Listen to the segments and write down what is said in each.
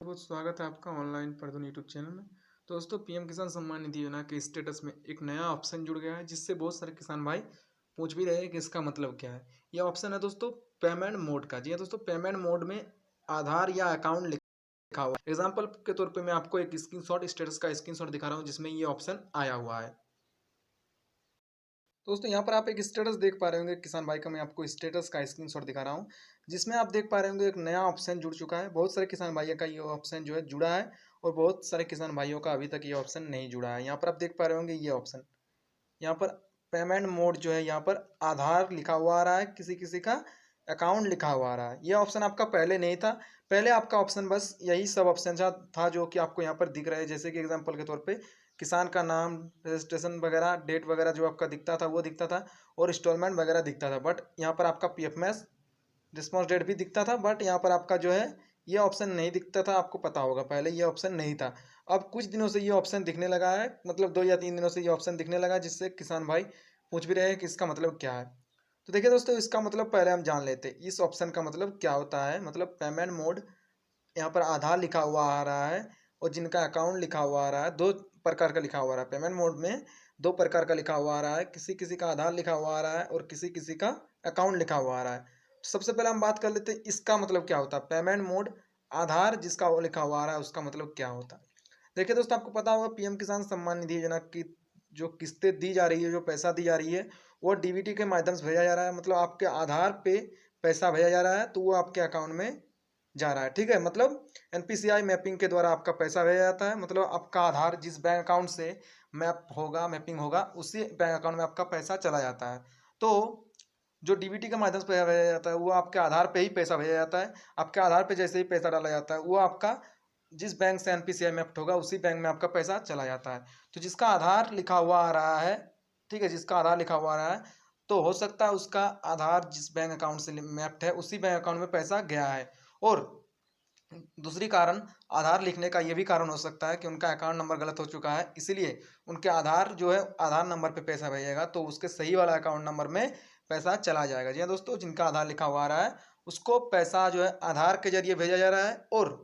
बहुत स्वागत है आपका ऑनलाइन पढ़दुन यूट्यूब चैनल में। तो दोस्तों पीएम किसान सम्मान निधि योजना के स्टेटस में एक नया ऑप्शन जुड़ गया है जिससे बहुत सारे किसान भाई पूछ भी रहे हैं कि इसका मतलब क्या है। यह ऑप्शन है दोस्तों पेमेंट मोड का। जी हाँ दोस्तों, पेमेंट मोड में आधार या अकाउंट लिखा हुआ है। एग्जाम्पल के तौर पर मैं आपको एक स्क्रीनशॉट स्टेटस का स्क्रीनशॉट दिखा रहा हूँ जिसमें ये ऑप्शन आया हुआ है। दोस्तों यहाँ पर आप एक स्टेटस देख पा रहे होंगे किसान भाई का। मैं आपको स्टेटस का स्क्रीनशॉट दिखा रहा हूँ जिसमें आप देख पा रहे होंगे एक नया ऑप्शन जुड़ चुका है। बहुत सारे किसान भाइयों का ये ऑप्शन जो है जुड़ा है और बहुत सारे किसान भाइयों का अभी तक ये ऑप्शन नहीं जुड़ा है। यहाँ पर आप देख पा रहे होंगे ये ऑप्शन, यहाँ पर पेमेंट मोड जो है यहाँ पर आधार लिखा हुआ आ रहा है, किसी किसी का अकाउंट लिखा हुआ आ रहा है। ये ऑप्शन आपका पहले नहीं था। पहले आपका ऑप्शन बस यही सब ऑप्शन था जो कि आपको यहाँ पर दिख रहा है। जैसे कि एग्जांपल के तौर पे किसान का नाम, रजिस्ट्रेशन वगैरह, डेट वगैरह जो आपका दिखता था वो दिखता था और इंस्टॉलमेंट वगैरह दिखता था। बट यहाँ पर आपका पीएफएमएस रिस्पॉन्स डेट भी दिखता था। बट यहाँ पर आपका जो है ये ऑप्शन नहीं दिखता था। आपको पता होगा पहले ये ऑप्शन नहीं था। अब कुछ दिनों से ये ऑप्शन दिखने लगा है, मतलब 2 या 3 दिनों से ये ऑप्शन दिखने लगा है, जिससे किसान भाई पूछ भी रहे हैं कि इसका मतलब क्या है। तो देखिए दोस्तों, इसका मतलब पहले हम जान लेते हैं इस ऑप्शन का मतलब क्या होता है। मतलब पेमेंट मोड, यहाँ पर आधार लिखा हुआ आ रहा है और जिनका अकाउंट लिखा हुआ आ रहा है। दो प्रकार का लिखा हुआ आ रहा है पेमेंट मोड में, दो प्रकार का लिखा हुआ आ रहा है। किसी किसी का आधार लिखा हुआ आ रहा है और किसी किसी का अकाउंट लिखा हुआ आ रहा है। तो सबसे पहले हम बात कर लेते हैं इसका मतलब क्या होता है। पेमेंट मोड आधार जिसका वो लिखा हुआ आ रहा है उसका मतलब क्या होता है। देखिए दोस्तों, आपको पता होगा पीएम किसान सम्मान निधि योजना की जो किस्तें दी जा रही है, जो पैसा दी जा रही है, वो डीबीटी के माध्यम से भेजा जा रहा है। मतलब आपके आधार पे पैसा भेजा जा रहा है तो वो आपके अकाउंट में जा रहा है। ठीक है, मतलब एनपीसीआई मैपिंग के द्वारा आपका पैसा भेजा जाता है। मतलब आपका आधार जिस बैंक अकाउंट से मैपिंग होगा उसी बैंक अकाउंट में आपका पैसा चला जाता है। तो जो डीबीटी के माध्यम से पैसा भेजा जाता है वो आपके आधार पे ही पैसा भेजा जाता है। आपके आधार पे जैसे ही पैसा डाला जाता है वो आपका जिस बैंक से एनपीसीआई मैप्ड होगा उसी बैंक में आपका पैसा चला जाता है। तो जिसका आधार लिखा हुआ आ रहा है, ठीक है, जिसका आधार लिखा हुआ आ रहा है तो हो सकता है उसका आधार जिस बैंक अकाउंट से मैप्ड है उसी बैंक अकाउंट में पैसा गया है। और दूसरी कारण आधार लिखने का ये भी कारण हो सकता है कि उनका अकाउंट नंबर गलत हो चुका है, इसीलिए उनके आधार जो है आधार नंबर पे पैसा भेजेगा तो उसके सही वाला अकाउंट नंबर में पैसा चला जाएगा। जी हाँ दोस्तों, जिनका आधार लिखा हुआ आ रहा है उसको पैसा जो है आधार के जरिए भेजा जा रहा है और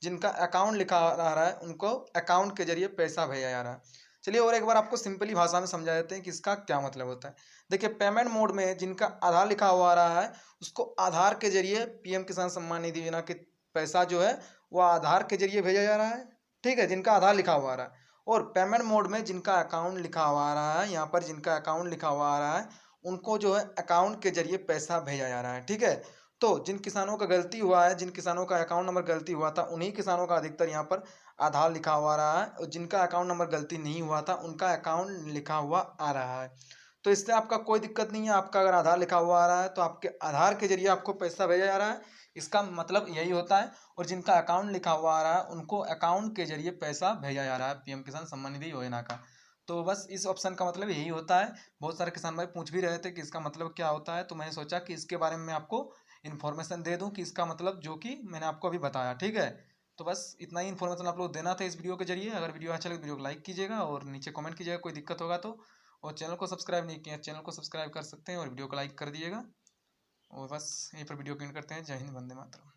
जिनका अकाउंट लिखा आ रहा है उनको अकाउंट के जरिए पैसा भेजा जा रहा है। चलिए और एक बार आपको सिंपली भाषा में समझा देते हैं कि इसका क्या मतलब होता है। देखिए, पेमेंट मोड में जिनका आधार लिखा हुआ आ रहा है उसको आधार के जरिए पीएम किसान सम्मान निधि योजना के पैसा जो है वो आधार के जरिए भेजा जा रहा है। ठीक है, जिनका आधार लिखा हुआ आ रहा है। और पेमेंट मोड में जिनका अकाउंट लिखा हुआ आ रहा है, यहाँ पर जिनका अकाउंट लिखा हुआ आ रहा है उनको जो है अकाउंट के जरिए पैसा भेजा जा रहा है। ठीक है, तो जिन किसानों का गलती हुआ है, जिन किसानों का अकाउंट नंबर गलती हुआ था उन्हीं किसानों का अधिकतर यहाँ पर आधार लिखा हुआ आ रहा है और जिनका अकाउंट नंबर गलती नहीं हुआ था उनका अकाउंट लिखा हुआ आ रहा है। तो इससे आपका कोई दिक्कत नहीं है। आपका अगर आधार लिखा हुआ आ रहा है तो आपके आधार के जरिए आपको पैसा भेजा जा रहा है, इसका मतलब यही होता है। और जिनका अकाउंट लिखा हुआ आ रहा है उनको अकाउंट के जरिए पैसा भेजा जा रहा है पीएम किसान सम्मान निधि योजना का। तो बस इस ऑप्शन का मतलब यही होता है। बहुत सारे किसान भाई पूछ भी रहे थे कि इसका मतलब क्या होता है, तो मैंने सोचा कि इसके बारे में आपको इन्फॉर्मेशन दे दूं कि इसका मतलब जो कि मैंने आपको अभी बताया। ठीक है, तो बस इतना ही इन्फॉर्मेशन आप लोग देना था इस वीडियो के जरिए। अगर वीडियो अच्छा लगे वीडियो को लाइक कीजिएगा और नीचे कमेंट कीजिएगा कोई दिक्कत होगा तो। और चैनल को सब्सक्राइब नहीं किया, चैनल को सब्सक्राइब कर सकते हैं और वीडियो को लाइक कर दिएगा। और बस यहीं पर वीडियो को एंड करते हैं। जय हिंद, वंदे मातरम।